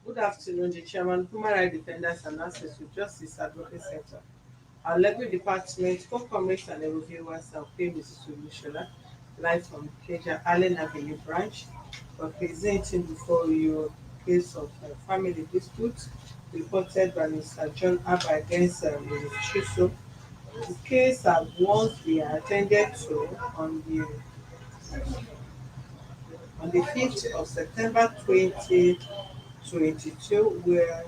Good afternoon, the Chairman, Human Rights Defenders and Access to Justice Advocate Center. Our legal department, co-comrades and reviewers are paid Mrs. Olusola, live from Keja Allen Avenue branch, for presenting before you case of family dispute reported by Mr. John Abba against Mrs. Chisome. The case has once been attended to on the 5th of September 2022, where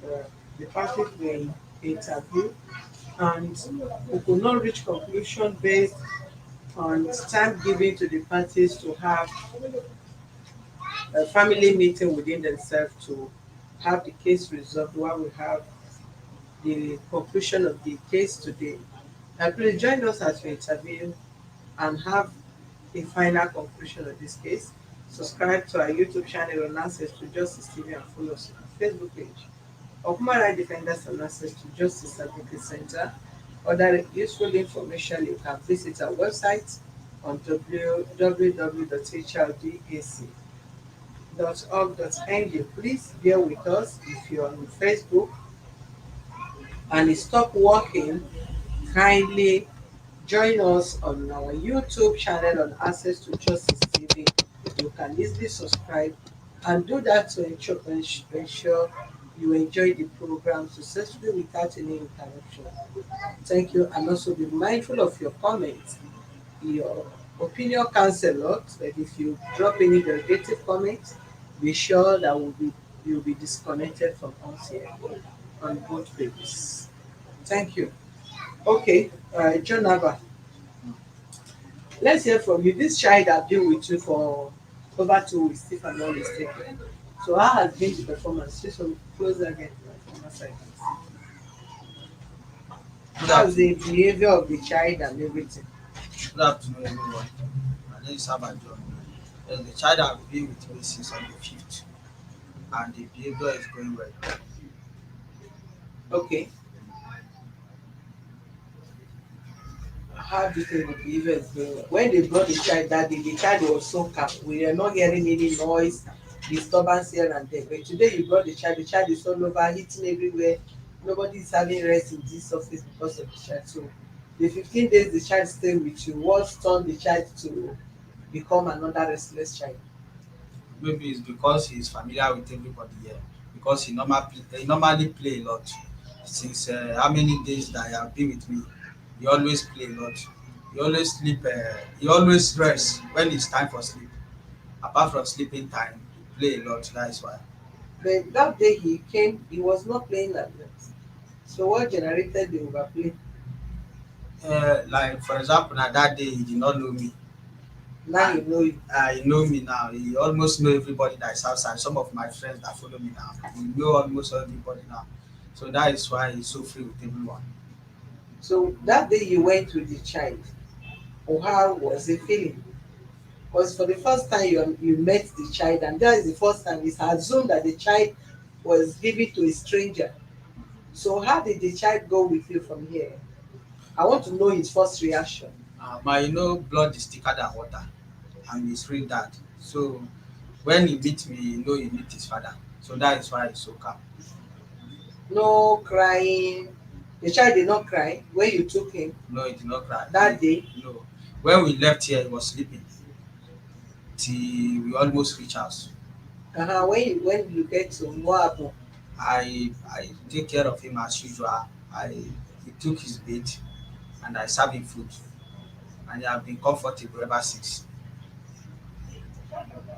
uh, the parties were interviewed and we could not reach conclusion based on time given to the parties to have a family meeting within themselves to have the case resolved while we have the conclusion of the case today. Please join us as we interview and have a final conclusion of this case. Subscribe to our YouTube channel on Access to Justice TV and follow us on our Facebook page of Human Rights Defenders and Access to Justice Advocate Center. Other useful information, you can visit our website on www.hrdac.org.ng. Please bear with us if you're on Facebook and it stopped working. Kindly join us on our YouTube channel on Access to Justice TV. You can easily subscribe and do that to ensure you enjoy the program successfully without any interruption. Thank you, and also be mindful of your comments. Your opinion counts a lot, but if you drop any negative comments, be sure that you'll be disconnected from us here on both pages. Thank you. Okay, John Abba, let's hear from you. This child has been with you for over 2 weeks, if I'm not mistaken. So how has been the performance? Just some closer again from my side. Good How's the afternoon. behavior of the child and everything? Good afternoon, everyone. My name is Abba John. The child has been with me since on the 5th, and the behavior is going well. Okay. How do you think the behavior is going? When they brought the child that day, the child was so calm. We were not hearing any noise, disturbance here and there. But today you brought the child is all over, hitting everywhere. Nobody is having rest in this office because of the child. So the 15 days the child stayed with you, what turned the child to become another restless child? Maybe it's because he's familiar with everybody here, because he normally play a lot. Since how many days that he have been with me, he always play a lot. He always sleep. He always rest when it's time for sleep. Apart from sleeping time, he play a lot. That is why. But that day he came, he was not playing like that. So what generated the overplay? Like for example, now that day he did not know me. Now you And know it. he know me now. He almost know everybody that is outside. Some of my friends that follow me now, he know almost everybody now. So that is why he's so free with everyone. So that day you went with the child, or how was it feeling? Because for the first time you met the child, and that is the first time it's assumed that the child was given to a stranger. So how did the child go with you from here? I want to know his first reaction. But you know, blood is thicker than water. I'm his real dad. So when he meet me, you know he meet his father. So that is why he's so calm. No crying. The child did not cry when you took him No, he did not cry. that day. No. When we left here, he was sleeping till we almost reach house. When you get to what happened? I take care of him as usual. I He took his bed and I serve him food, and he have been comfortable ever since.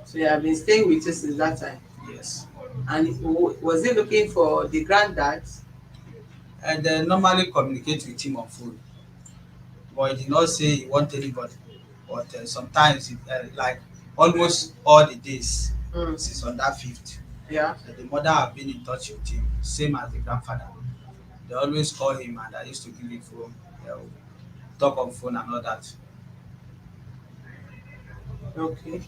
So you have been staying with you since that time. Yes. And was he looking for the granddad? And then normally communicate with him on phone, but he did not say he want anybody. But sometimes, like almost all the days Mm, since on that 5th, yeah. the mother have been in touch with him, same as the grandfather. They always call him, and I used to give him phone, talk on phone and all that. Okay.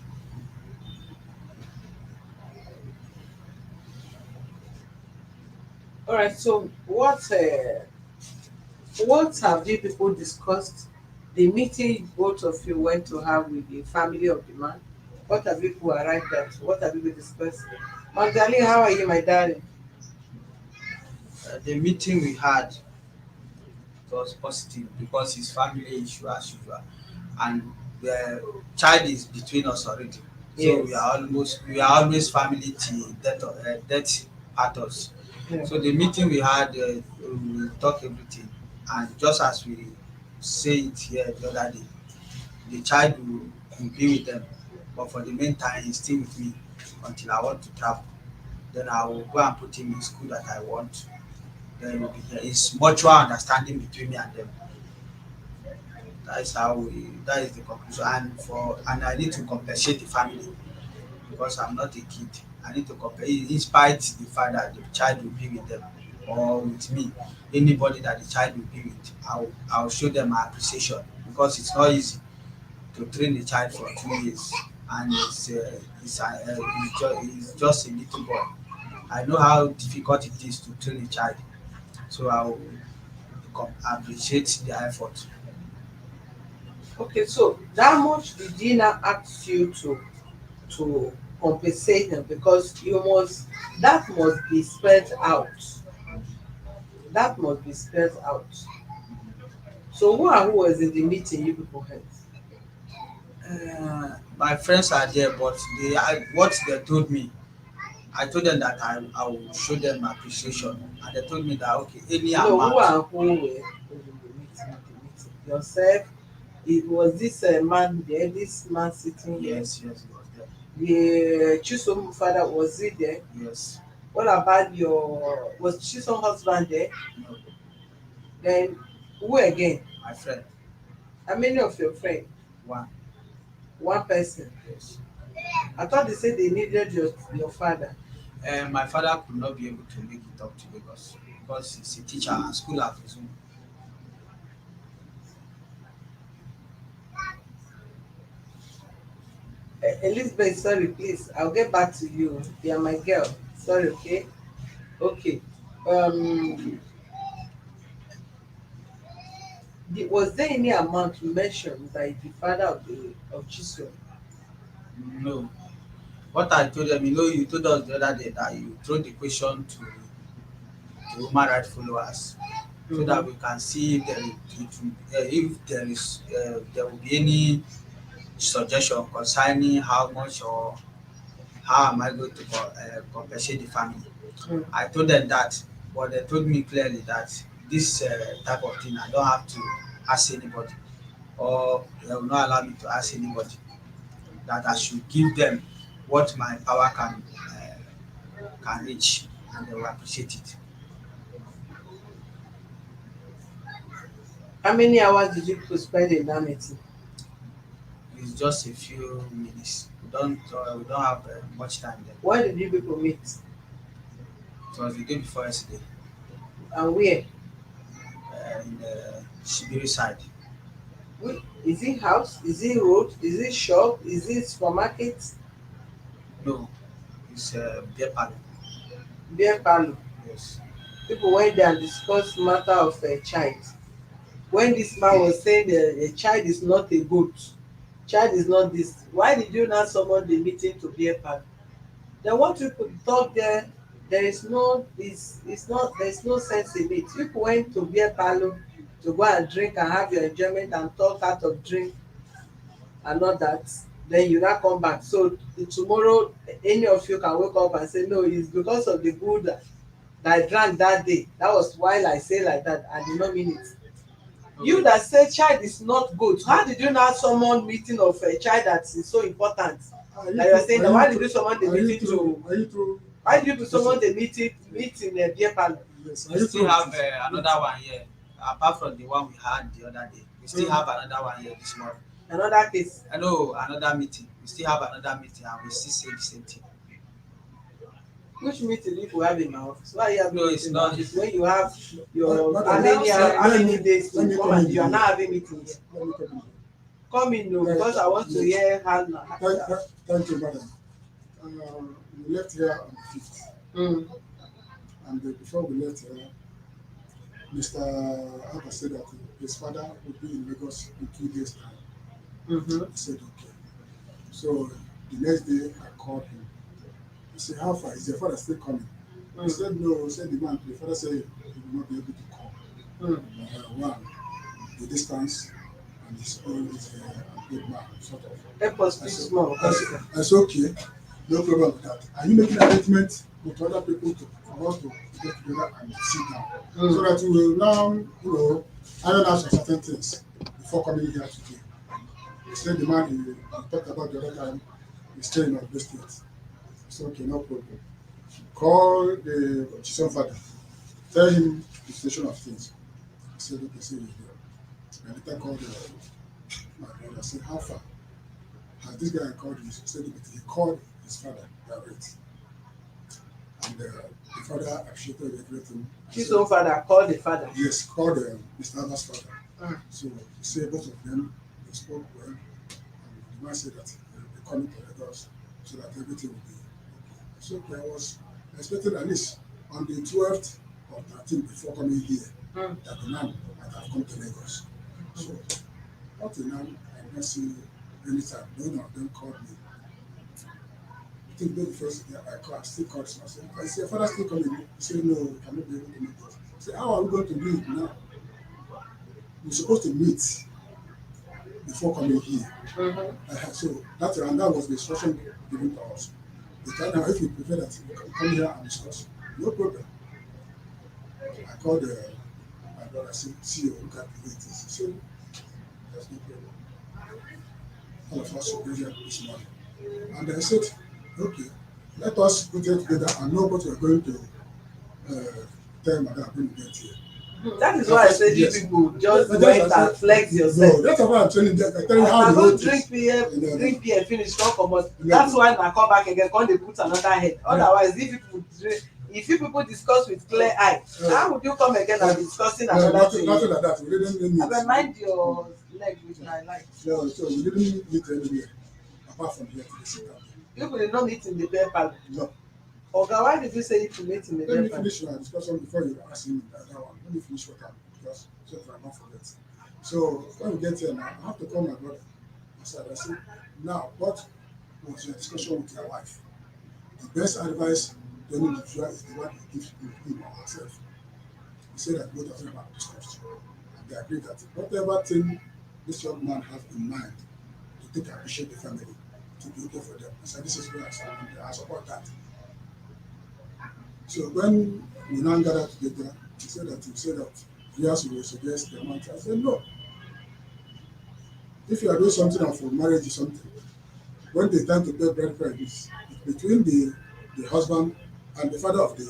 All right. So what have you people discussed? The meeting both of you went to have with the family of the man. What have people arrived at? What have people discussed? Magdalene, how are you, my darling? The meeting we had was positive because his family issue as usual, and the child is between us already. So Yes. we are always family till death part us. Yeah. So the meeting we had, we talk everything, and just as we say it here the other day, the child will be with them, but for the meantime he's still with me until I want to travel. Then I will go and put him in school that I want. Then we'll be here. It's mutual understanding between me and them. That is the conclusion. And I need to compensate the family because I'm not a kid. I need to compensate in spite the fact that the child will be with them or with me. Anybody that the child will be with, I'll show them my appreciation because it's not easy to train the child for 2 years, and he's just a little boy. I know how difficult it is to train a child, so I will appreciate their effort. Okay, so that much did he now ask you to compensate them, because you must, that must be spelled out. That must be spelled out. So who was in the meeting you people had? My friends are there, but what they told me, I told them that I will show them appreciation, and they told me that okay, any No, who amount. and who were in the meeting? Yourself? It was this man there, this man sitting here. Yes, yes, it was there. The Chisome father, was he there? Yes, What about was Chisome husband there? no, Then who again? my friend, How many of your friends? one, One person. yes. I thought they said they needed your father. My father could not be able to make it up to Lagos because he's a teacher and school has resumed. Elizabeth, sorry, please. I'll get back to you. You are my girl. Sorry, okay? Okay. Um, was there any amount you mentioned that the father of Jesus? No, what I told them, you told us the other day that you throw the question to human rights followers so Mm-hmm. that we can see if there will be any suggestion concerning how much or how am I going to compensate the family. Mm. I told them that, but they told me clearly that this type of thing I don't have to ask anybody, or they will not allow me to ask anybody. That I should give them what my power can reach, and they will appreciate it. How many hours did you people spend in that meeting? It's just a few minutes. We don't have much time there. Where did you people meet? It was the day before yesterday, And where? in the Shibiri side. Is it house? Is it road? Is it shop? Is it supermarket? No, it's beer parlor. Beer parlor? Yes. People went there and discussed matter of a child. When this man was saying the child is not a goat, child is not this, why did you not summon the meeting to beer parlor? Then what people talk there, there is no, it's not, there is no sense in it. People went to beer parlor to go and drink and have your enjoyment and talk out of drink and all that. Then you now come back, so tomorrow any of you can wake up and say no, it's because of the good that I drank that day, that was why I say like that, I did not mean it. You Okay. that say child is not good, how did you now summon meeting of a child that is so important, that you are saying that? Why did you summon the meeting to, why did you summon the meet in a beer parlour? We still have another one here. Apart from the one we had the other day, we still have another one here this morning. Another case? I know another meeting. We still have another meeting, and we still say the same thing. Which meeting do you have in my office? Why you having No, it's meeting in my not. office when you have your how Let many me days let to me come, come in and you are here. not having meeting here? Let me come in here. Come in o, because I want to hear how na. Thank you, madam. We left here on the 5th, Mm. and before we left here, Mr. Abba said that his father would be in Lagos in 2 days' time. Mm-hmm. I said, okay. So The next day, I called him. I said, how far? Is your father still coming? He Mm. said, no. Said the man, the father said he will not be able to come. Mm. One, the distance, and his own is a big man, sort of. Help us I speak said, small, I said, Oscar. I said, okay, no problem with that. Are you making arrangements with other people for us to get together and sit down? So Mm. that we will now, iron out some certain things before coming here today. He said the man he talked about the other time is staying on the state. I said, okay, no problem. Call the Chisome father, tell him the situation of things. He said, okay, say he's there. And later called my brother, said, how far? Has this guy called you? He said, he called his father direct. And the father appreciated everything. I His said, own father called the father. yes, called Mr. Abbas' father. Mm. So he said both of them, they spoke well. And the man said that they will be coming to Lagos so that everything will be okay. So I was expecting at least on the 12th or 13th before coming here Mm. that the man might have come to Lagos. So up to now, I did not see any time. None of them called me. I think maybe first I called, still called him. I said, father still coming. He said, no, we cannot be able to make it. I said, how are we going to do it now? We're supposed to meet before coming here. Mm-hmm. So that was the instruction given to us. The time now, if you prefer that we can come here and discuss, no problem. I called my brother, I said, see you, look at the way it is. He said, there's no problem. All of us should be here this morning. And I said, okay, let us put it together and know what we're going to uh, tell Madam when we get here. That is At why I first, said you yes. people just But just I went said, and flex yourself. no, that's why I'm telling them, I tell you As how na the go road drink is. beer, No, no, drink beer finish come comot. no, That's no. why na come back again come dey put another head. Yeah. Otherwise if you people discuss with clear eye, how would you come again and be discussing No, another nothing, thing nothing here? like that. We didn't meet. Abeg mind your leg with my light. No, so we didn't meet anywhere apart from here to the sit down You people dey no meet in the beer parlour. there. No. Oga, why did you say you to meet in the Let beer me parlour? finish my discussion before you ask me that one. Let me finish what I'm because so that I don't forget. So when we get here now, I have to call my brother. I said, now what was your discussion with your wife? The best advice to any individual is the one he gives him or herself. He said that both of them have discussed. And they agreed that whatever thing this young man has in mind to take and appreciate the family, to be okay for them. I said, this is where I stand and I support that. So when we now gathered together, he said that yes, we will suggest the amount. I said, no. If you are doing something and for marriage is something, when the time to pay bride price is between the husband and the father of the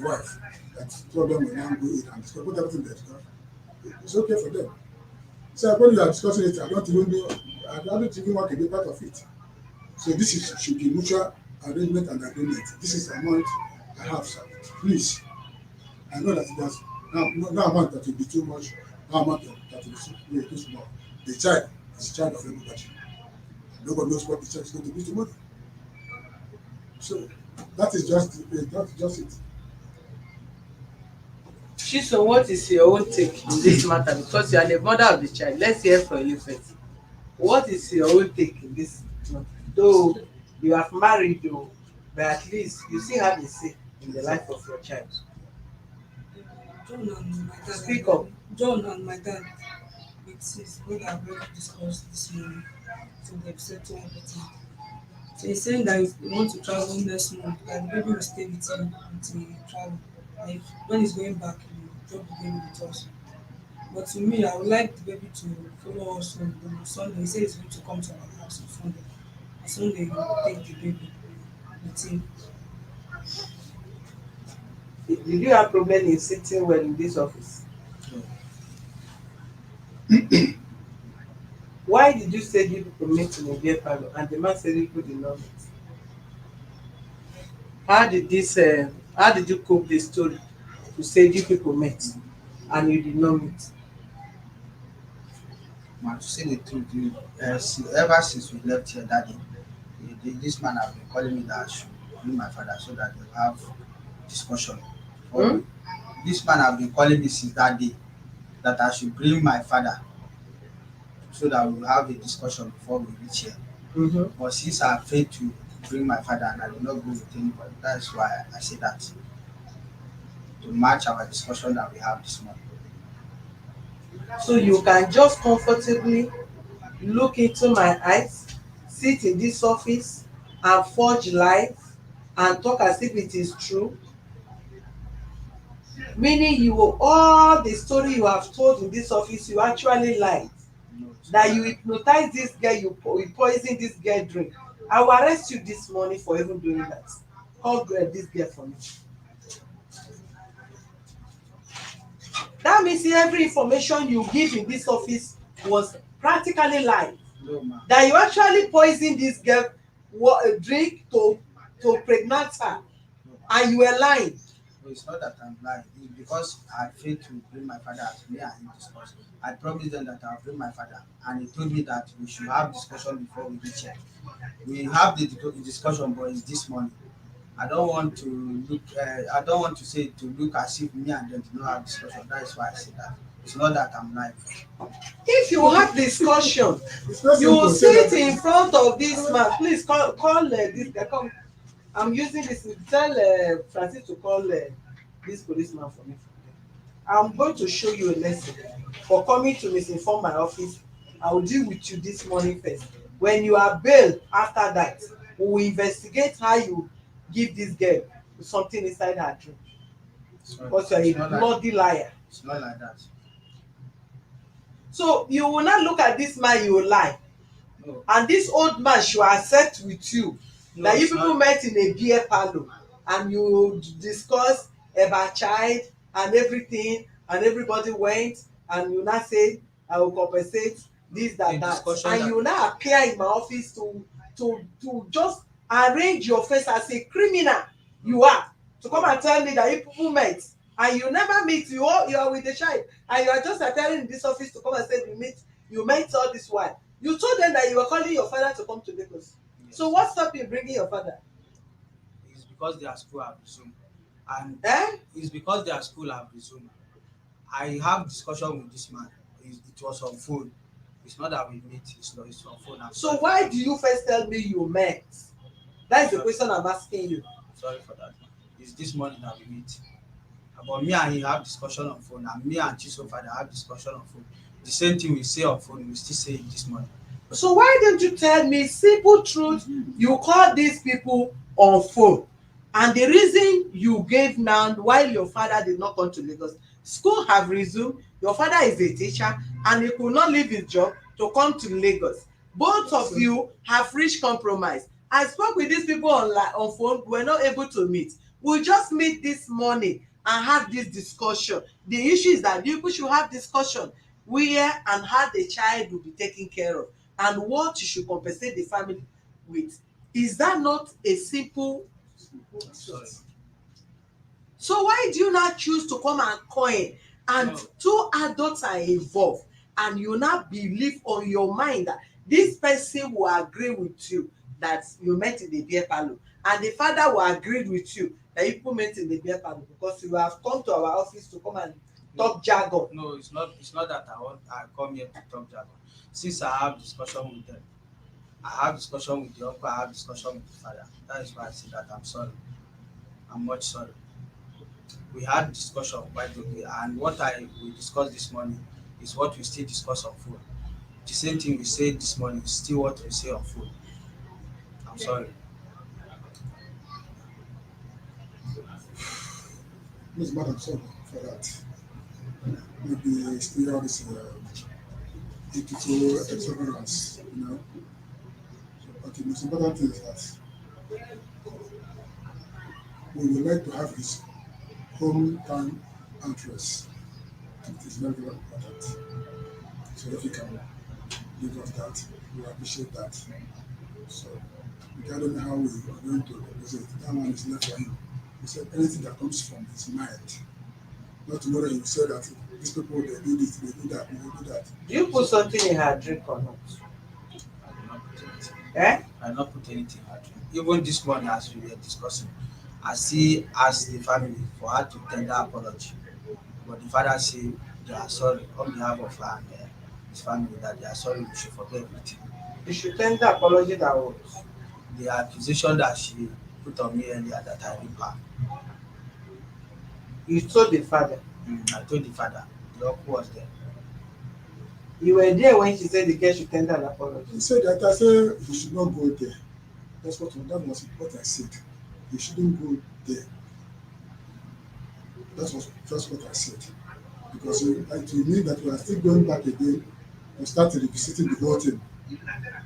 wife, that two of them will now go in and discuss, put everything there together. It's okay for them. So when you are discussing it, I don't even want to be part of it. So this is should be mutual arrangement and agreement. This is the amount I have, sir. Please. I know that there's no amount that will be too much, no amount that will be too small. The child is the child of everybody. Nobody knows what the child is going to be tomorrow. So that's just it. Chisome, what is your own take in this matter? Because you are the mother of the child. Let's hear from you first. What is your own take in this matter? Though you have married though, but at least you still have a say in the life of your child. John and my dad Speak have up. John and my dad with his brother have already discussed this morning. So they've settled everything. So he's saying that he wants to travel next month, that the baby will stay with him until he travel. Like when he's going back, he will drop the baby with us. But to me, I would like the baby to follow us on Sunday. He said he's going to come to our house on Sunday. On Sunday, he will take the baby with him. Did you have problem in sitting well in this office? So, Why did you say you people meet in a beer parlour and the man said you people did not meet? How did you cope this story to say you people met and you did not meet? man, to say the truth, ever since we left here that day, this man have been calling me that I should bring my father so that they'll have discussion. Before Hmm? we, this man have been calling me since that day that I should bring my father so that we will have a discussion before we reach here. Mm-hmm. But since I failed to bring my father and I did not go with anybody, that's why I say that to match our discussion that we have this morning. So you can just comfortably look into my eyes, sit in this office and forge life and talk as if it is true, meaning you will, all the story you have told in this office you actually lied, No, it's not that you like that. hypnotize this girl, you poison this girl drink. I will arrest you this morning for even doing that. Call this girl for me. That means every information you give in this office was practically lie, No, ma. that you actually poison this girl drink to pregnant her, No, ma. and you were lying. No, it's not that I'm lying. It's because I failed to bring my father as me and him discussed. I promised them that I'll bring my father, and he told me that we should have discussion before we reach here. We have the discussion, but it's this morning. I don't want to look. I don't want to say it to look as if me and them did not have discussion. That is why I say that. It's not that I'm lying. If you have discussion, It's not you simple. Say sit that. in front of this man. Please call this guy. Come, I'm using this. Tell Francis to call this policeman for me. I'm going to show you a lesson for coming to misinform my office. I will deal with you this morning first. When you are bailed after that, we will investigate how you give this girl something inside her drink, So because you are it's a not like bloody liar. it's not like that. So you will not look at this man, you will lie. No, And this old man should accept with you no, that you it's people not. met in a beer parlour and you discuss about child and everything, and everybody went, and you now say I will compensate this, The that, that, discussion and that you now appear in my office to just arrange your face as a criminal you are, to come no, and tell me that you people met and you never meet, you are with the child, and you are just appearing in this office to come and say you met all this while. You told them that you were calling your father to come to Lagos. So yes. what stopped you bringing your father? It's because their school have resumed, and Eh? it's because their school have resumed. I have discussion with this man. It was on phone. It's not that we meet. It's not. It's on phone. I'm So sorry for why that. do you first tell me you met? That is the Sorry, question I'm asking you. sorry for that. It's this morning that we meet. But me and he have discussion on phone, and me and Chisome father have discussion on phone. The same thing we say on phone, we still say it this morning. So why don't you tell me simple truth? You call these people on phone, and the reason you gave now while your father did not come to Lagos, school have resumed, your father is a teacher and he could not leave his job to come to Lagos. Both of you have reached compromise. I spoke with these people on phone, we were not able to meet. We just meet this morning and have this discussion. The issue is that you people should have discussion where and how the child will be taken care of and what you should compensate the family with. Is that not a simple? I'm sorry. So why do you not choose to come and coin, and No, two adults are involved, and you now believe on your mind that this person will agree with you that you met in the beer parlour, and the father will agree with you that you people met in the beer parlour because you have come to our office to come and no, talk jargon. no. It's not. It's not that I come here to talk jargon. Since I have discussion with them, I have discussion with the uncle. I have discussion with the father. That is why I say that I'm sorry. I'm much sorry. We had discussion by the way, and what I we discussed this morning is what we still discuss on phone. The same thing we said this morning is still what we say on phone. I'm sorry. Miss Madam, sorry for that. Maybe still all this beautiful exuberance, you know. But the most important thing is that we would like to have his hometown address. It is very, very important. So if you can give us that, we appreciate that. So regarding how we are going to represent, that one is left for him. He said anything that comes from his mind. Not tomorrow you say that these people they do this, they do that, they do that. Do you put something in her drink or not? I did not put anything. Eh? I did not put anything at all. Even this morning as we were discussing, I still asked the family for her to tender apology. But the father said they are sorry on behalf of her and his family that they are sorry we should forget everything. You should tender apology that what? The accusation that she put on me earlier that I rape her. You told the father. I told the father. The uncle was there. You were there when she said the girl should tender an apology. He said that I said he should not go there. That was what I said. He shouldn't go there. That was just what I said. Because it will mean that we are still going back again to start revisiting the whole thing.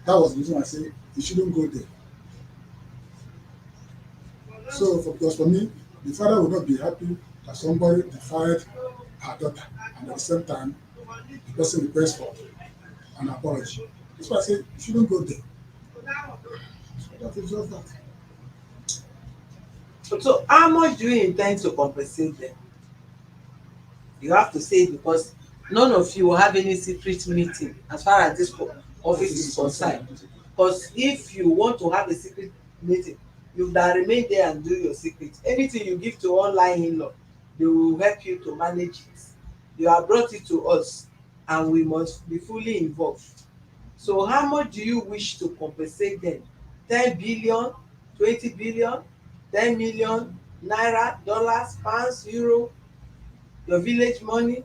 That was the reason I said he shouldn't go there. So because for me, the father would not be happy that somebody defied her daughter and at the same time the person requests for an apology. That's why I say you shouldn't go there. So that is just that. So how much do you intend to compensate them? You have to say it because none of you will have any secret meeting as far as this office is concerned. Because if you want to have a secret meeting, you that remain there and do your secret. Anything you give to online in-law, they will help you to manage it. You have brought it to us and we must be fully involved. So how much do you wish to compensate them? 10 billion, 20 billion, 10 million naira, dollars, pounds, euro, your village money?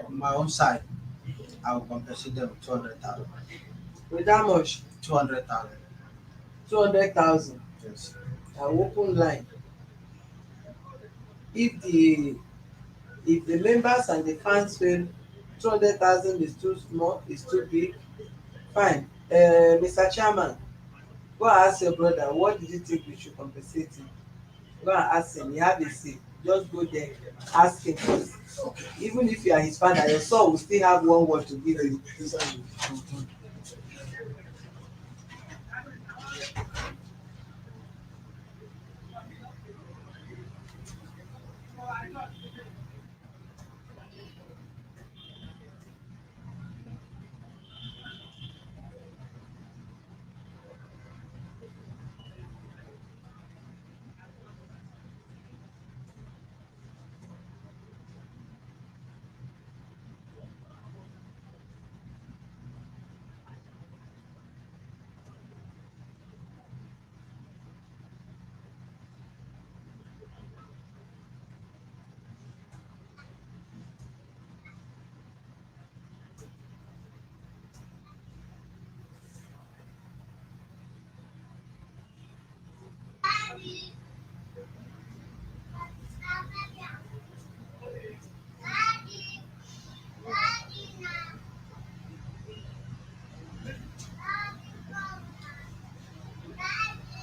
On my own side, I will compensate them with 200,000. With how much? 200,000. 200,000. Yes. I open line. If the members and the fans feel 200,000 is too small, is too big, fine. Mr. Chairman, go and ask your brother what did you think we should compensate him. Go and ask him, he have a say. Just go there, ask him first. Even if you are his father, your son will still have one word to give you.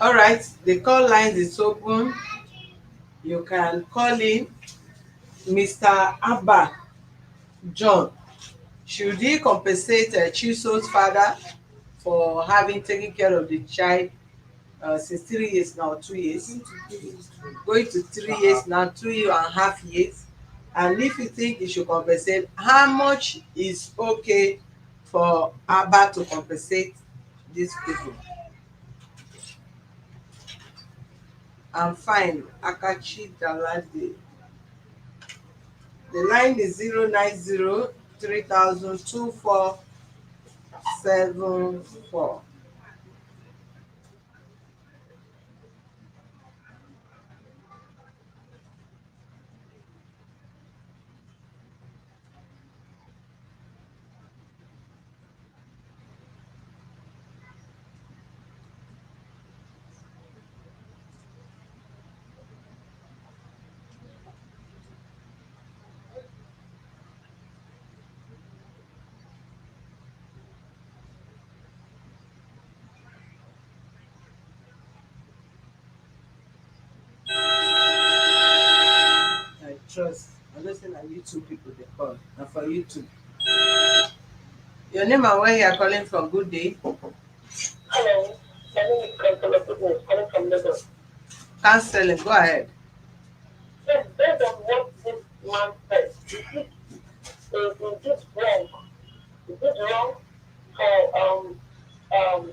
All right, the call line is open. You can call in Mr. Abba John. Should he compensate Chiso's father for having taken care of the child since 3 years now, 2 years? Going to 3 years now, 2.5 years. And if you think he should compensate, how much is okay for Abba to compensate these people? I'm fine. Akachi Dalade. The line is 090 3000 2474. I trust. I don't say na YouTube people dey call. Na for YouTube. Your name and where you are calling from? Good day. Hello, my name is Councillor Goodness, calling from Lagos. Counseling. Go ahead. Yes, based on what this man said, is it wrong? Is it wrong for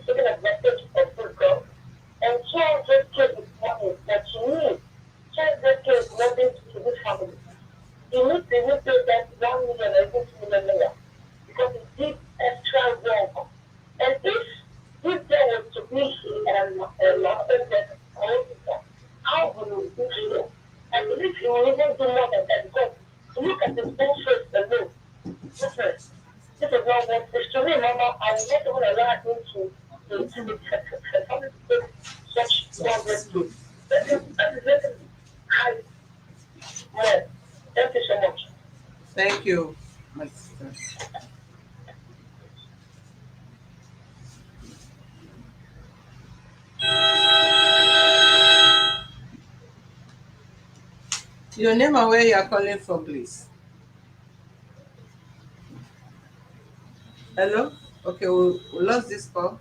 taking advantage of this girl? And 200K is money that she needs. 200K is nothing to this family. he needs to even pay that 1 million or even 2 million naira because he did extra work. And if there was to be a law officer, how will you do here? I believe he will even do more than that because look at his interest alone. Listen, this is not what it's to me, Mama. I will not even allow him to take such small rescue. That is high. Yeah. Thank you so much. Thank you, my sister. Your name and where you are calling from, please. Hello? Okay, we lost this call.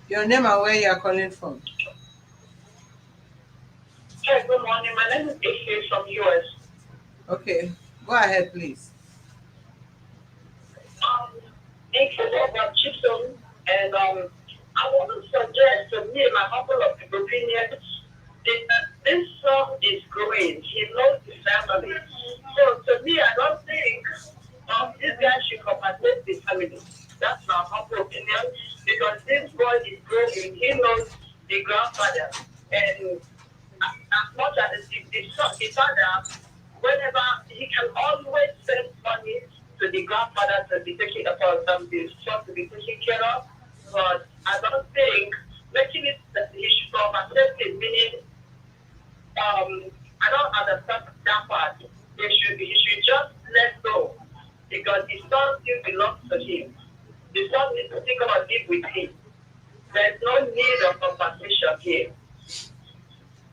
Your name and where you are calling from. Hey, good morning. My name is Ishe from US. Okay, go ahead, please. In case of Chisome, and I want to suggest to me my humble opinion, this son is growing. He knows the family. So to me, I don't think this guy should compensate the family. That's my humble opinion because this boy is growing. He knows the grandfather, and as much as the father, whenever he can always send money to the grandfather to be taken about the son to be taken care of. But I don't think making it that he should compensate it, meaning I don't understand that part. He should just let go because the son still belongs to him. The son needs to still come and live with him. There's no need of compensation here.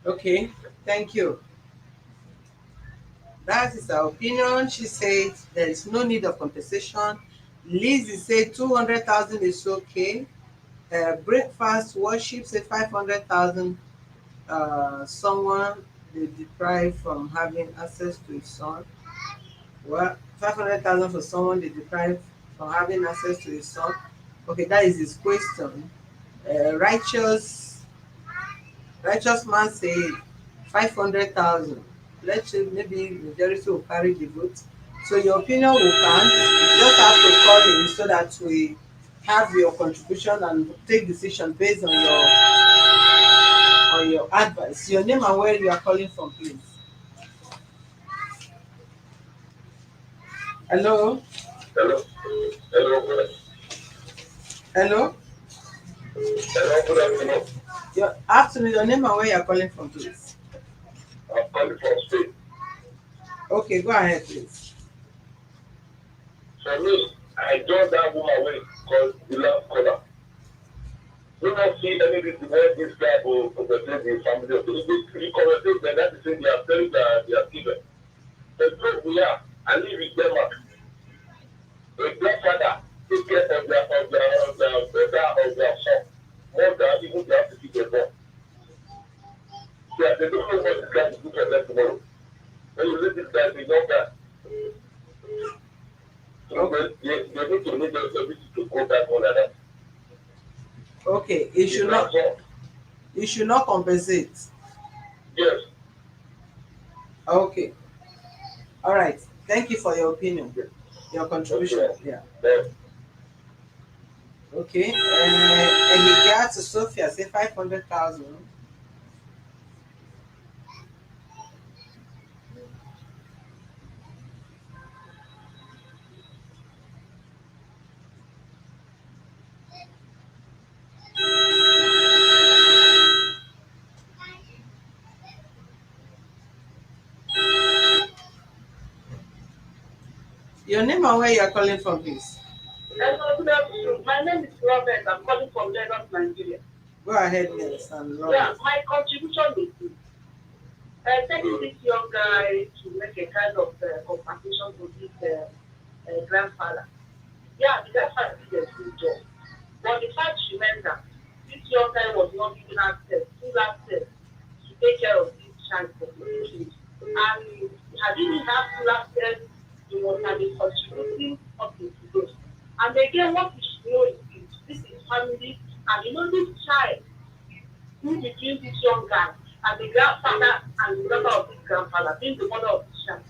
Okay, thank you. That is her opinion. She said there is no need of compensation. Lizzie said 200,000 is okay. Breakfast worship say 500,000. Someone they deprived from having access to his son. Well, 500,000 for someone they deprived from having access to his son. Okay, that is his question. Righteous man say 500,000. Let's say maybe majority will carry the vote. So your opinion will count. You just have to call in so that we have your contribution and take decision based on your advice. Your name and where you are calling from, please. Hello? Hello. Hello, good. Hello? Hello, good afternoon. Your afternoon, your name and where you are calling from, please. I'm calling from Spain. Okay, go ahead, please. For me, I joined that woman way called the last caller. We don't see any reason why this guy will compensate the family. He compensates them, that is saying they are telling their children. The truth we are, I live in Denmark. A grandfather take care of their son more than even they have to keep their born. They don't know what this guy will do for them tomorrow. When you leave this guy, the young guy, so Okay. they need to make their ability to go back on that. Okay, The you should not compensate. yes. Okay. All right. Thank you for your opinion, your contribution. Okay. Yeah. Then, Okay. And regard to Sophia, say 500,000. Your name and where you are calling from, please. hello, good afternoon. My name is Robert. I'm calling from Lagos, Nigeria. Go ahead, yes, and love Yeah, it. my contribution is this. Taking this young guy to make a kind of compensation to this grandfather. Yeah, the grandfather did a good job. But the fact remains that this young guy was not given access, full access to take care of this child for the kid. And had he didn't have full access, he would have been contributing And you know, this child in between this young guy and the grandfather and the daughter of this grandfather, being the mother of this child.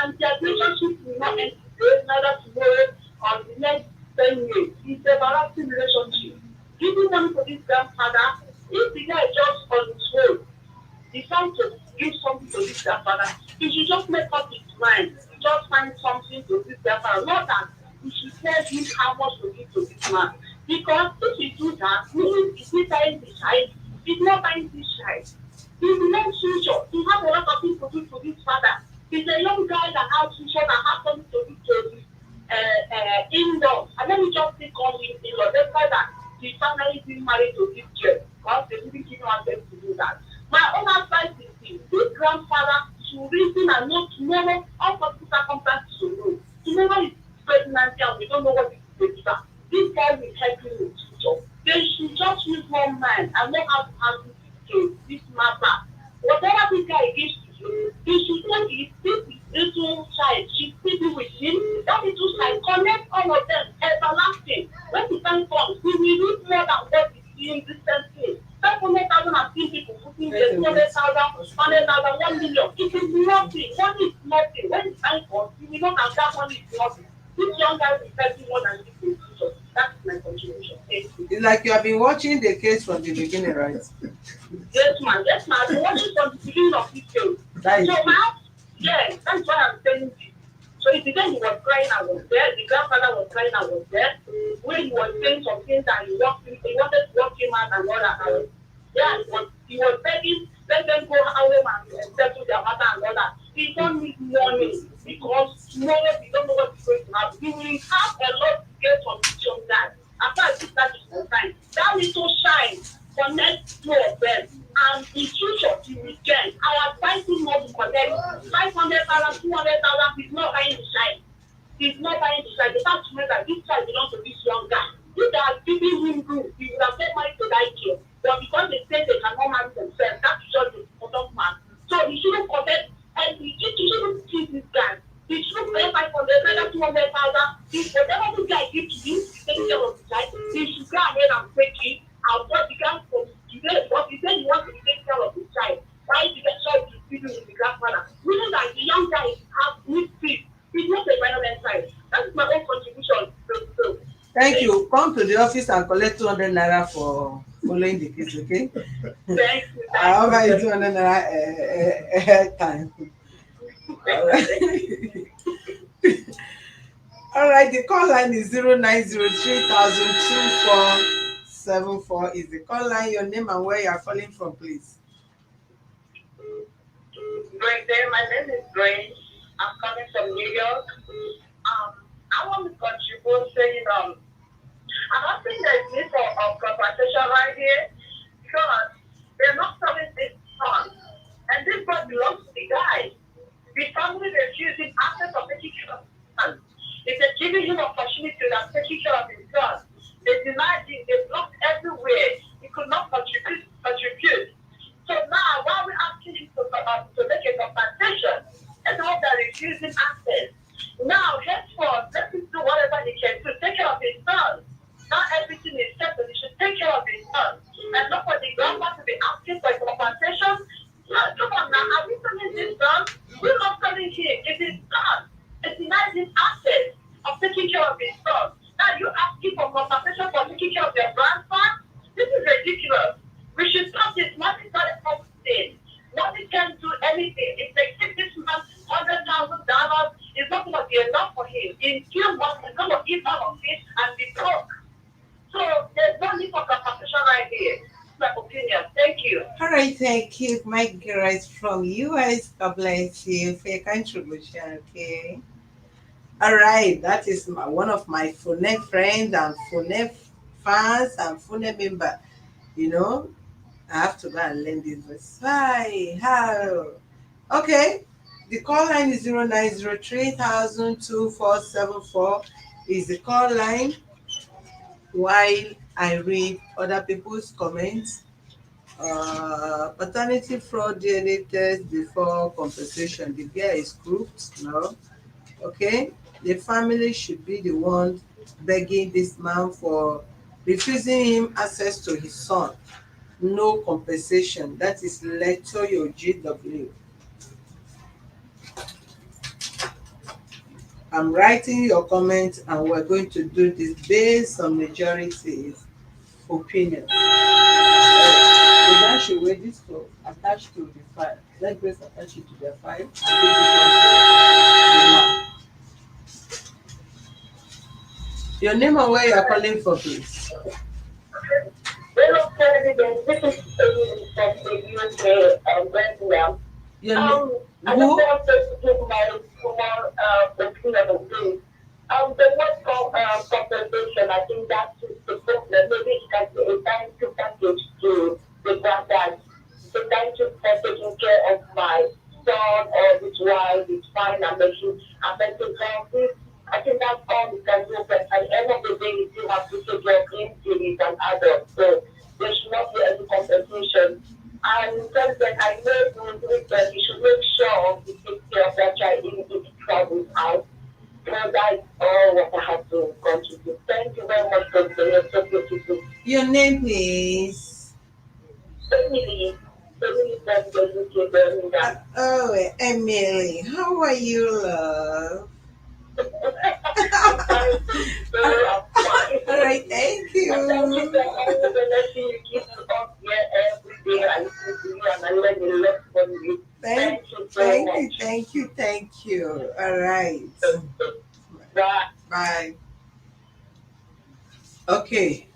And their relationship will not end today, neither tomorrow or the next 10 years. It's a everlasting relationship. Giving money to this grandfather, if the guy just on his own decide to give something to this grandfather, he should just make up his mind. Just find something to this grandfather. Not that he should tell him how much to give to this man. Because if he do that, meaning he's not buying the child, he's not buying this child. He's not future. He has a lot of things to do to this father. He's a young guy that has future, that has something to do to his in-laws. And let me just think on him in-laws. That's why that he finally been married to this girl. Because they didn't give him access to do that. My own advice is this grandfather should reason and know tomorrow all possible circumstances to know. Tomorrow is pregnancy and we don't know what it is to do. This guy will help you in the future. They should just use more mind and not have to handle this case, this matter. Whatever this guy gives to you, you should take it. This is little child. She still with him. That little child connect all of them everlasting. When the time comes, we will need more than what is in this thing. 500,000 have seen people putting the 200,000, 100,000, 1 million. It is nothing. Money is nothing. When the time comes, you will not have that money is nothing. This young guy will tell you more than this in future. That is my contribution. Thank you. It's like you have been watching the case from the beginning, right? Yes, man. Yes, man. I've been watching from the beginning of this film. That is So good. now, yeah, that's why I'm telling you. So if the day he was crying, I was there. The grandfather was crying, I was there. When he was saying some things that he wanted to walk him out and all that. Yeah, he was begging, let them go home and settle their matter and all that. He don't need money because tomorrow we don't know what is going to happen. We will have a lot to get from this young guy. After I think that is the time. That little shine connect two of them. And in future, he will get. I advise him not to connect 500,000, 200,000 is not buying the shine. He's not buying the child. The fact remains that this child belongs to this young guy. If they are giving him room, he would have get married to that girl. But because they say they cannot marry themselves, that's just the product man. So he shouldn't connect and he shouldn't treat this guy. He shouldn't pay 500, whether 200,000. Whatever this guy gives to him to take care of the child, he should go ahead and take it. And what the guy from today, what he said he wants to take care of the child. Why did the child to feed with the grandfather? Meaning that the young guy has needs feed. It's not a violent side. That's my own contribution. So, Thank you. Come to the office and collect 200 naira for following the case, okay? thank you, I thank offer you. you 200 naira time. All Thank you, right. thank you. All right. The call line is 0903 2474 is the call line. Your name and where you are calling from, please. Great day. My name is Grace. I'm coming from New York. I want to contribute saying, I don't think there's need for conversation right here because they're not selling this son. And this one belongs to the guy. The family refusing access of taking care of his son. If they're giving him opportunity to have taken care of his son, they denied him, they blocked everywhere. He could not contribute. So now, while we're asking him to make a compensation, and all that refusing access, now, henceforth, let him do whatever he can to take care of his son. Not everything is settled. He should take care of his son. And not for the grandma to be asking for a compensation. No, come on now, are we selling this son? We're not selling him. It is son. It's denied him access of taking care of his son. Now you asking for compensation for taking care of your grandson? This is ridiculous. We should stop this. Money is not a thing. Money can't do anything. If they give this man $100,000, it's not going to be enough for him. In 2 months, he's going to eat all of it and be broke. So there's no need for compensation right here. That's my opinion. Thank you. All right. Thank you, Mike Grace from US. God bless you for your contribution, okay? All right. That is one of my Fune friends and Fune fans and Fune member. You know, I have to go and learn this verse. Hi, how? Okay. The call line is 0903 is the call line while I read other people's comments. Paternity fraud DNA test before compensation. The girl is crooked. No. Okay. The family should be the one begging this man for refusing him access to his son, no compensation. That is Letoyo GW. I'm writing your comments and we're going to do this based on majority's opinion. That should wait this to attach to the file. Let Grace attach it to the file and give this one to the. Your name and where you are calling for, please. Hello, President. This is Amy from the UK, Birmingham. Your name, I just who? wanted to give my small opinion on this. The word compensation, I think that is the problem. Maybe it can be a thank you package to the granddad. So thank you for taking care of my son or his wife, his fine and making affecting families. I think that's all we can do, but at the end of the day, you still have to take care of him till he's an adult. So there should not be any compensation. And President, I know you should make sure you take care of that child even if he travels out. So that's all what I have to contribute. Thank you very much, President. You're so beautiful. Your name, please. Emily, Emily from the UK, Birmingham. Oh, Emily. How are you, love? I'm fine, so I'm fine. All right, thank And thank you you. for all the blessing you give to us here every day. I listen to you and I learn a lot from you. Thank, Thank you so thank you, much. thank you, thank you. All right. Bye. Bye. Okay,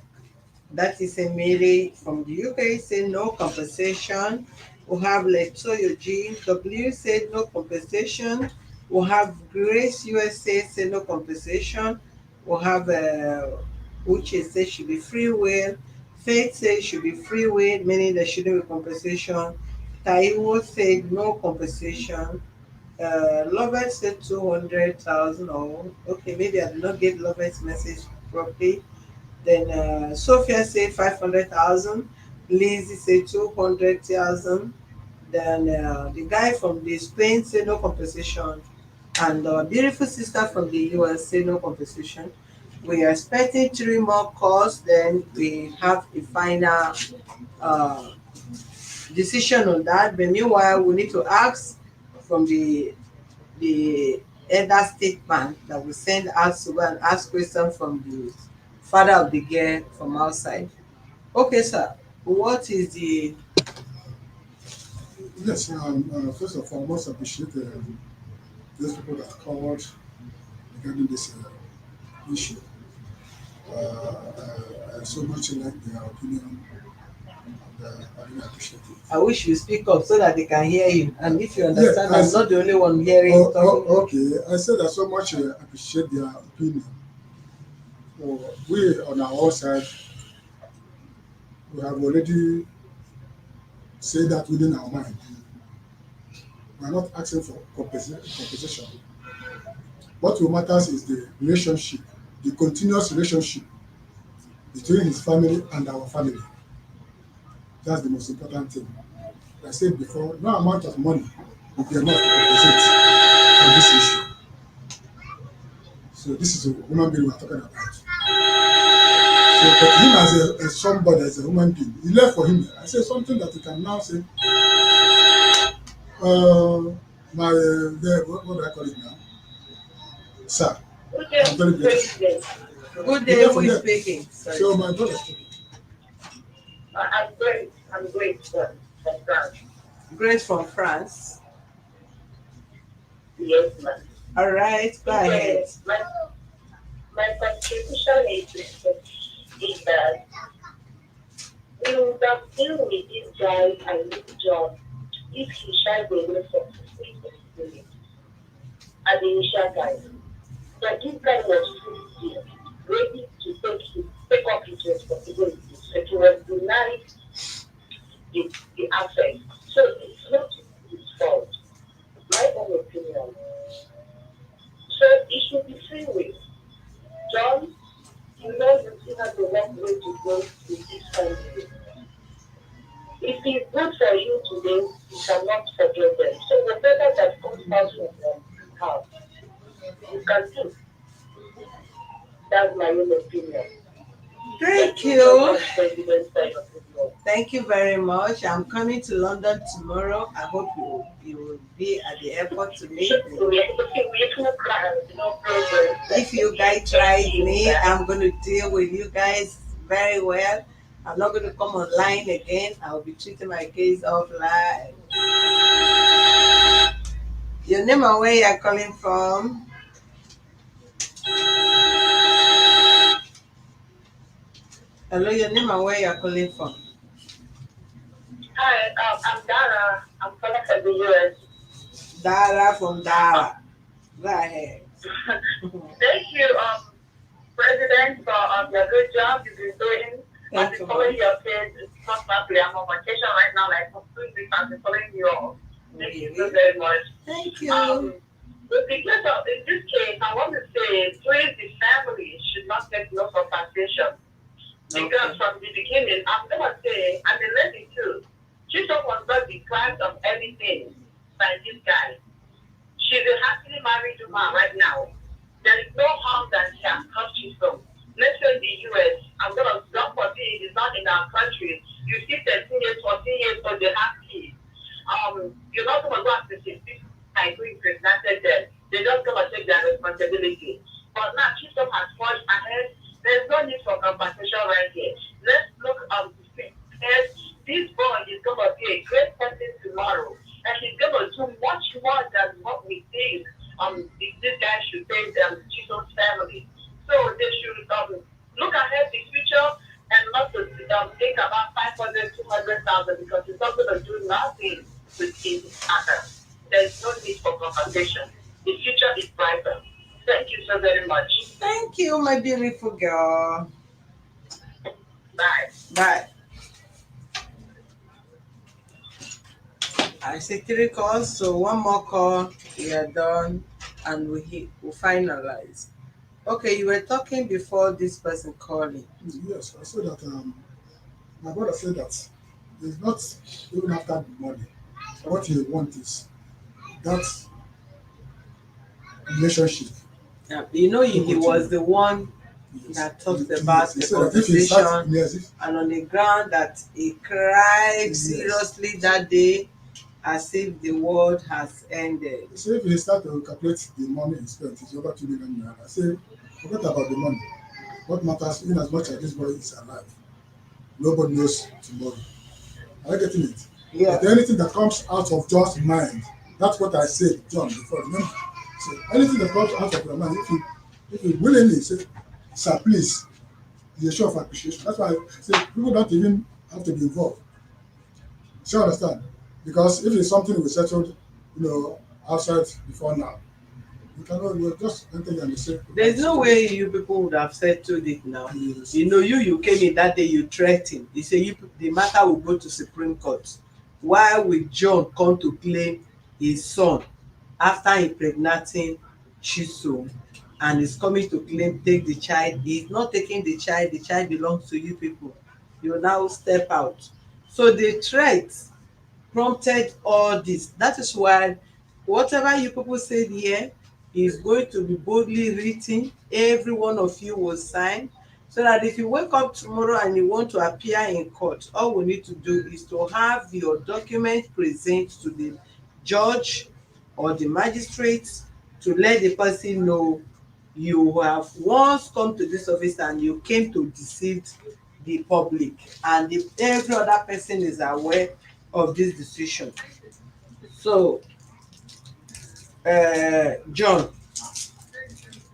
that is Emily from the UK say no compensation. We have Letoyo GW said no compensation. We have Grace USA say no compensation. We have Uche say should be free will. Faith says should be free will, meaning there shouldn't be compensation. Taiwo said no compensation. Lovett said 200,000. Oh, okay, maybe I did not get Lovett's message properly. Then Sophia said 500,000. Lizzie said 200,000. Then the guy from the Spain said no compensation. And our beautiful sister from the US said no compensation. We are expecting three more calls. Then we have a final uh, decision on that. But meanwhile, we need to ask from the elder statement that we send us to go and ask questions from the father of the girl from outside. Okay, sir. What is the Yes, first of all, I must appreciate those people that called regarding this issue. I so much like their opinion, and I really appreciate it. I wish you speak up so that they can hear you. And if you Yeah, understand, I'm not the only one hearing talking. okay. I said I so much appreciate their opinion. We on our side, we have already said that within our mind. We are not asking for compensation. What will matters is the relationship, the continuous relationship between his family and our family. That's the most important thing. Like I said before, no amount of money will be enough to compensate on this issue. So this is a human being we're talking about. So, but him as a somebody, as a human being, he left for him. I say something that he can now say, uh, what do I call it now? Sir, Good day, I'm very grateful. President. Good He day, left who for is them. speaking? Sorry. So my brother, I'm great. I'm great from France. Grace from France. Yes, ma'am. All right, go ahead. My contribution is that we would have deal with this guy and this job if he shied away from his responsibility at the initial time. But this guy was fully ready to take up his responsibility. So he was denied the access. So it's not his fault. My own opinion. So it should be free will. John, you know you still have a long way to go with this family. If it's good for you today, you cannot forget them. So whatever that comes out from them, how you can do. That's my own opinion. Thank Thank you so you. much, President, for your input. Thank you very much. I'm coming to London tomorrow. I hope you will be at the airport to meet me. We took no problem. If you guys Thank tried you, me, guys. I'm going to deal with you guys very well. I'm not going to come online again. I'll be treating my case offline. Your name and where you're calling from? Hello, your name and where you're calling from? Hi, I'm Dara. I'm calling from the US. Dara from Um, Dara. Go ahead. thank you, President, for your good job you've been doing. I've Thank been you, following ma'am. your page constantly. I'm on vacation right now, like for 2 weeks. I've been following you all. Thank you so Really? very much. Thank you. With the case of in this case, I want to say, please, the family should not get no compensation because Okay. from the beginning, I'm gonna say, and the lady too, Chisome was not deprived of anything by this guy. She's a happily married woman right now. There is no harm that she has touched Chisome. Let's say in the US, I'm gonna not forbid it is not in our country. You see 13 years, 14 years old, they have kids. You're not gonna go after 16 and go impregnated them. They're just gonna take their responsibility. But now Chisholm has forged ahead. There's no need for compensation right here. Let's look the thing. And this boy is gonna be a great person tomorrow. And he's gonna do much more than what we think this guy should pay Chisholm's family. So they should look ahead the future and not to think about 500, 200,000 because it's not gonna do nothing with his matter. There's no need for compensation. The future is brighter. Thank you so very much. Thank you, my beautiful girl. Bye. Bye. I see three calls, so one more call, we are done, and we finalize. Okay, you were talking before this person calling. Yes, I said that my brother said that it's not even after the money. What he want is that relationship You know, to he was continue. the one Yes. that talked Yes. about He the said that if he starts, conversation, yes, if, and on the ground that he cried yes. seriously that day as if the world has ended. He said if he start to calculate the money he spent, it's over 2 million naira. I say, forget about the money. What matters, in as much as this boy is alive, nobody knows tomorrow. Are you getting it? Yeah. But anything that comes out of John's mind, that's what I said, John, before. Remember? So anything that comes out of your mind, if you willingly say, sir, please, it's a show of appreciation. That's why I say people don't even have to be involved. So you understand? Because if it's something we settled, outside before now, you cannot you just enter and say, There's no way you people would have settled it now. yes, You know, you came in that day, you threatened. You say the matter will go to Supreme Court. Why will John come to claim his son after impregnating Chisome and is coming to claim take the child? He's not taking the child belongs to you people. You now step out. So the threat prompted all this. That is why whatever you people said here is going to be boldly written. Every one of you will sign so that if you wake up tomorrow and you want to appear in court, all we need to do is to have your document present to the judge or the magistrate to let the person know you have once come to this office and you came to deceive the public, and if every other person is aware of this decision. So, John,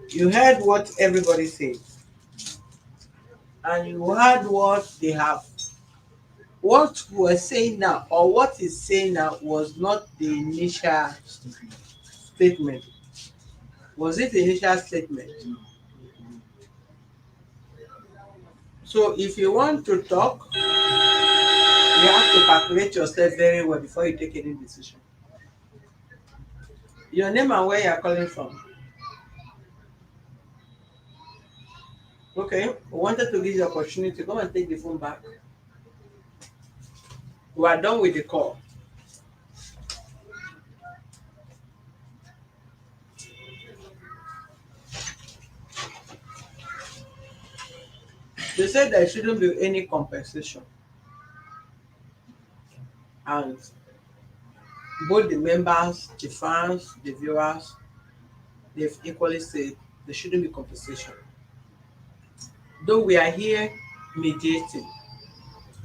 you heard what everybody said, and you heard what they have. What we're saying now, or what is saying now, was not the initial statement. Was it the initial statement? So, if you want to talk, you have to calculate yourself very well before you take any decision. Your name and where you are calling from. Okay, we wanted to give you the opportunity. Come and take the phone back. We are done with the call. They say there shouldn't be any compensation, and both the members, the fans, the viewers, they've equally said there shouldn't be compensation. Though we are here mediating,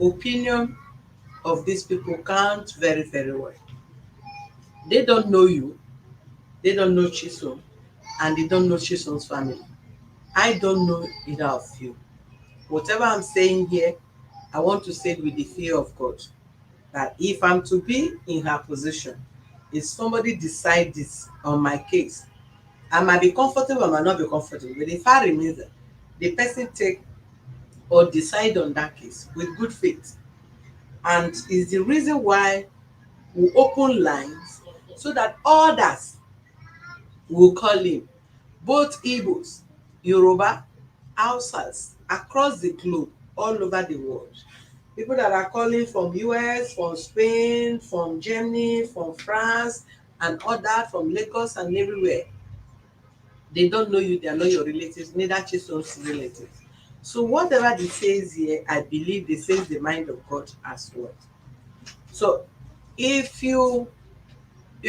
opinion of these people count very, very well. They don't know you, they don't know Chisome, and they don't know Chisome's family. I don't know either of you. Whatever I'm saying here, I want to say it with the fear of God. That if I'm to be in her position, if somebody decide this on my case, I might be comfortable, I might not be comfortable. But the fact remains that the person take or decide on that case with good faith. And is the reason why we open lines so that others will call him, both Igbos, Yoruba, Hausas, across the globe, all over the world. People that are calling from US, from Spain, from Germany, from France, and other from Lagos and everywhere. They don't know you, they are not your relatives, neither Chisome's relatives. So whatever they says here, I believe they says the mind of God as well. So if you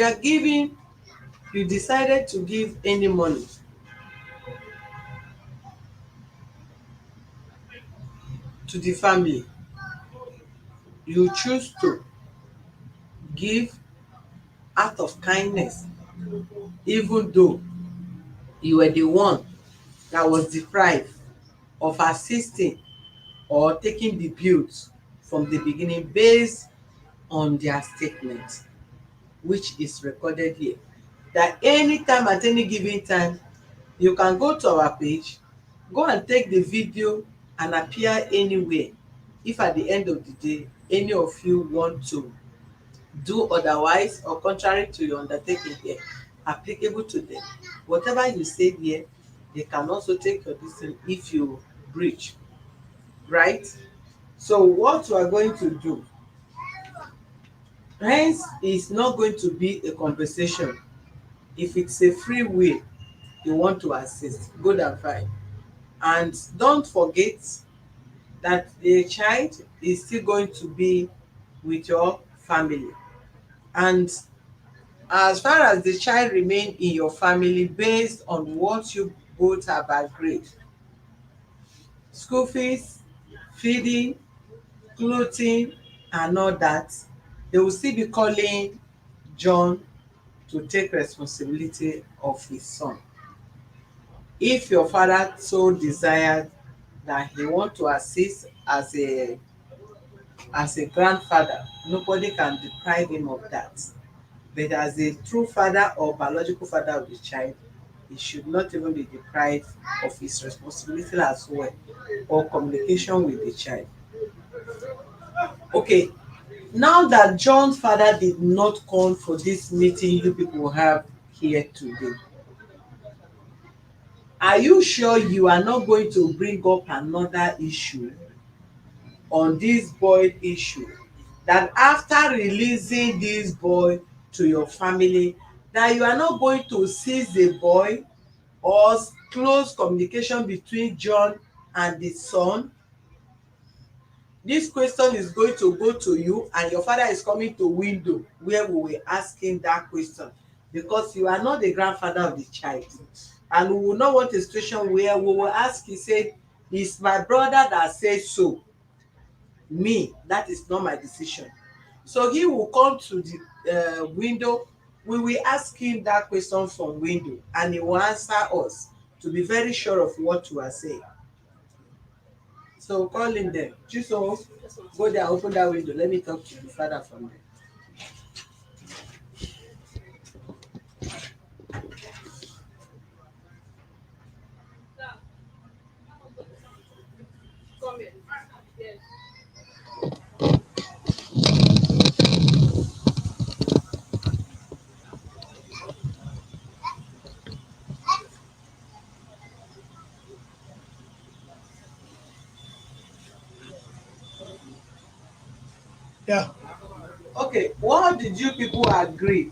are giving, you decided to give any money to the family, you choose to give out of kindness, even though you were the one that was deprived of assisting or taking the bills from the beginning based on their statement, which is recorded here. That anytime at any given time, you can go to our page, go and take the video and appear anywhere. If at the end of the day, any of you want to do otherwise or contrary to your undertaking here, applicable to them, whatever you say here, they can also take your decision if you breach, right? So what we are going to do, hence, is not going to be a conversation. If it's a free will, you want to assist, good and fine. And don't forget that the child is still going to be with your family. And as far as the child remain in your family based on what you both have agreed, school fees, feeding, clothing, and all that, they will still be calling John to take responsibility of his son. If your father so desired that he want to assist as a grandfather, nobody can deprive him of that. But as a true father or biological father of the child, he should not even be deprived of his responsibility as well or communication with the child. Okay, now that John's father did not come for this meeting you people have here today, are you sure you are not going to bring up another issue on this boy issue, that after releasing this boy to your family, that you are not going to seize the boy or close communication between John and the son? This question is going to go to you, and your father is coming to window where we will ask him that question, because you are not the grandfather of the child. And we will not want a situation where we will ask, he said, it's my brother that says so, me, that is not my decision. So he will come to the window, we will ask him that question from window, and he will answer us to be very sure of what you are saying. So call him there. Chiso, go there, open that window, let me talk to the father from there. Yeah. Okay, what did you people agree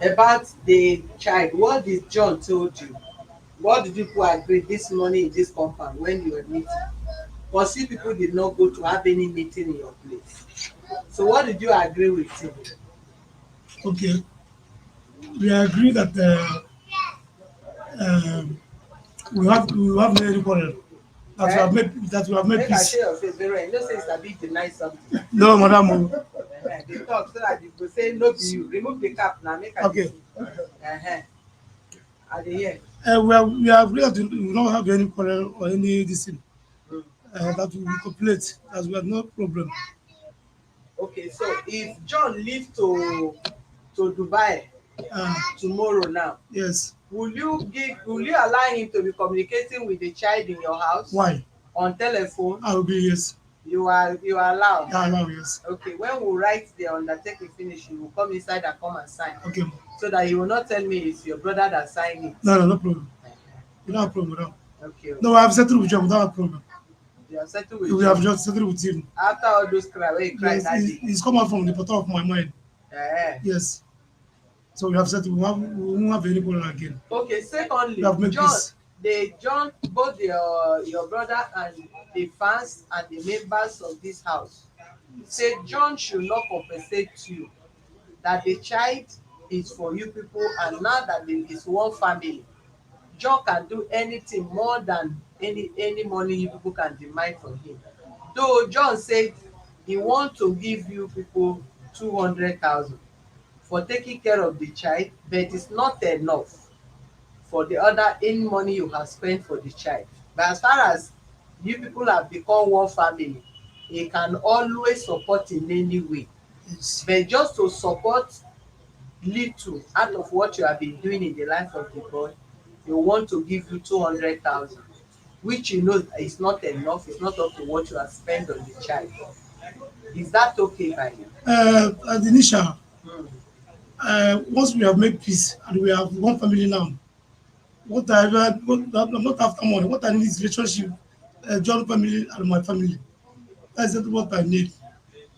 about the child? What did John told you? What did you people agree this morning in this compound when you were meeting? Because you people did not go to have any meeting in your place. So what did you agree with him? Okay, we agree that um, we have made quarrel, Eh? that we have made Make I peace. share your face very well. You know say Sabi deny something. No, madam. Oh. They talk so that you go say no be you. Remove the cap now, make I dey Okay, see. Uh-huh. I dey hear. we have agreed that we will not have any quarrel or any this thing. Mm. That we will cooperate. That we have no problem. Okay, so if John leave to Dubai Uh, tomorrow now, yes. will you allow him to be communicating with the child in your house Why? on telephone? I will be yes. You are allowed. Yeah, allow yes. Okay, when we write the undertaking finish, you will come inside and come and sign. Okay. So that you will not tell me it's your brother that signed it. No, no, no problem. You don't have problem with that. Okay. No, I have settled with you without a problem. You are settled with We have John. just settled with him. After all those cry, where you cried Yes, that day. it's come out from the bottom of my mind. Eh. Yes. So we have settled. We won't have any problem again. Okay, secondly, We have made John, peace. both your brother and the fans and the members of this house say John should not compensate you, that the child is for you people, and now that there is one family, John can do anything more than any money you people can demand from him. Though John said he want to give you people 200,000 for taking care of the child, but it's not enough for the other in money you have spent for the child. But as far as you people have become one family, he can always support in any way. Yes. But just to support little out of what you have been doing in the life of the boy, you want to give you 200,000, which you know is not enough, it's not up to what you have spent on the child. Is that okay by you? At the initial, Mm. once we have made peace and we have one family now, I'm not after money. What I need is relationship, joint family and my family. That's what I need.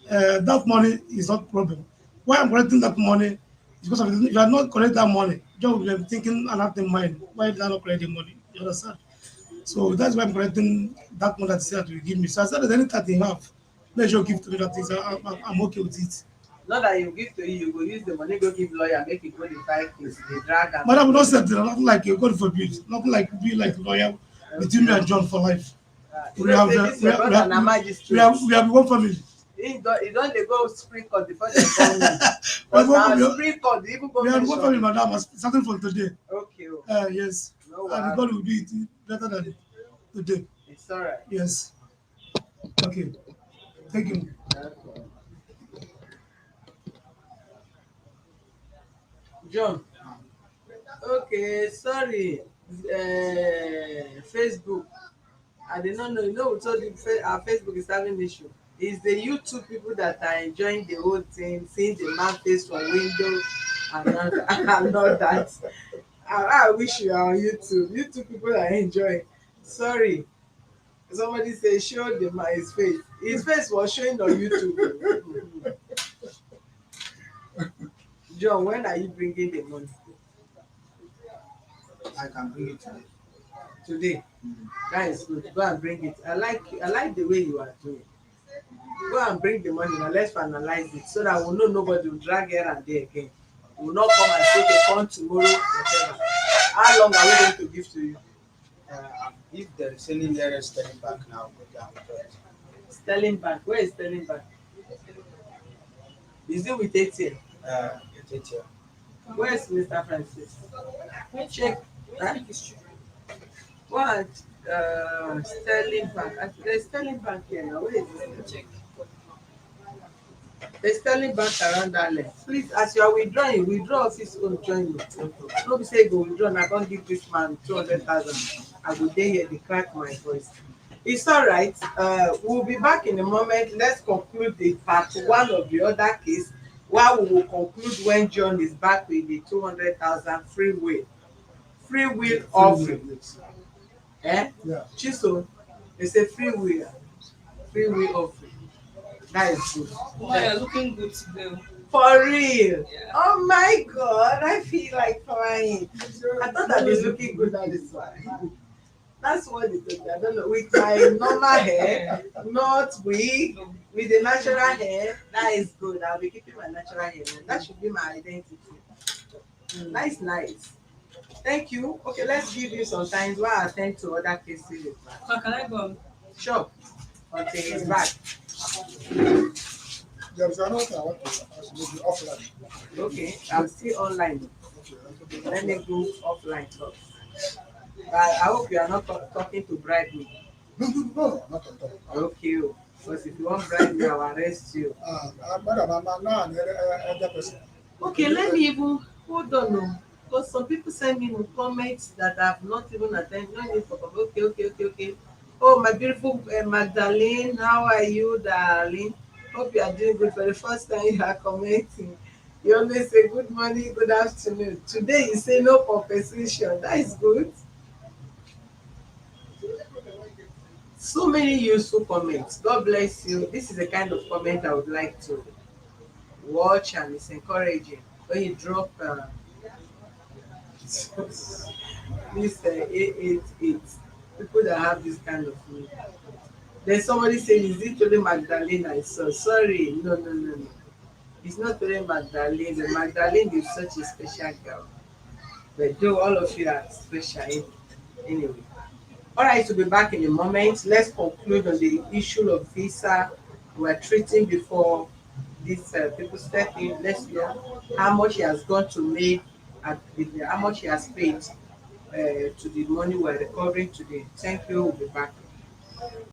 That money is not problem. Why I'm collecting that money is because of if you are not collecting that money, John will be thinking and have in mind why did I not collect the money? You understand? So that's why I'm collecting that money that he said will give me. So I said that anything you have, make sure you give to me that is I'm okay with it. Not that you give to you, you go use the money go give lawyer make e go dey file case dey drag am. But I will not say that nothing like a God forbid, nothing like be like lawyer between me and John for life. You know say this your brother na magistrate. We have one family. He don dey go supreme court before dem born him. But Because na supreme court dey even go we have one family, mention. madam, starting from today. Okay o, Yes. no And wahala, God will do it better than today. it's alright. Yes. Okay. Thank you. John, okay, sorry, Facebook, I did not know. You know, we told you our Facebook is having issue. It's the YouTube people that are enjoying the whole thing, seeing the man face from window and all, and all that. I wish you are on YouTube. YouTube people are enjoying. Sorry, somebody say show the man his face. His face was showing on YouTube. John, when are you bringing the money? I can bring it today. Today. That is good. Go and bring it. I like the way you are doing. Go and bring the money. Now let's finalize it so that we'll know nobody will drag here and there again. We'll not come and say okay, come tomorrow, whatever. How long are we going to give to you? If there is any nearest Sterling Bank now, go down with it. Sterling Bank. Where is Sterling Bank? Is it with ATM? It's it here. Where is Mr. Francis? Check. Huh? What? Sterling Bank. There's Sterling Bank here now. Where is it? Check. There's Sterling Bank around that left. Please, as you are withdrawing, withdraw office own join me. No be say go withdraw and I can't give this man 200,000. I go dey here dey crack my voice. It's alright. We'll be back in a moment. Let's conclude the part one of the other case while we will conclude when John is back with the 200,000 free will. Free will offering. Eh? Yeah. Chisome, it's a free will. Free will offering. That is good. Wow, you're looking good today. For real. Yeah. Oh my God, I feel like crying. I thought I'd be looking good at this one. That's what they told me. I don't know. With my normal hair, not wig, with the natural hair, that is good. I'll be keeping my natural hair. That should be my identity. Nice, nice. Thank you. Okay, let's give you some time while I attend to other cases. So can I go? Sure. Until he's back. There is another thing I want to ask, maybe offline. Okay, I'm still online. Okay, Let me go offline first. I hope you are not talking to bribe me. no, no, no, not at all. Okay, oh. Because if you want bribe me, I will arrest you. Madam, I'm now an elder person. Okay, let me even hold on. No. Because some people send me comments that I've not even attended. No need for comment. Okay, okay, okay, okay. Oh, my beautiful Magdalene, how are you, darling? Hope you are doing good. For the first time you are commenting, you always say good morning, good afternoon. Today you say no compensation. That is good. So many useful comments. God bless you. This is the kind of comment I would like to watch, and it's encouraging when you drop this 888 people that have this kind of name. Then somebody say, is it only Magdalene I saw? Sorry, no, no, no, no. It's not only Magdalene. The Magdalene is such a special girl. But though all of you are special anyway. All right, to be back in a moment. Let's conclude on the issue of visa we're treating before these people step in. Let's know how much he has gone to make and how much he has paid to the money we're recovering today. Thank you. We'll be back.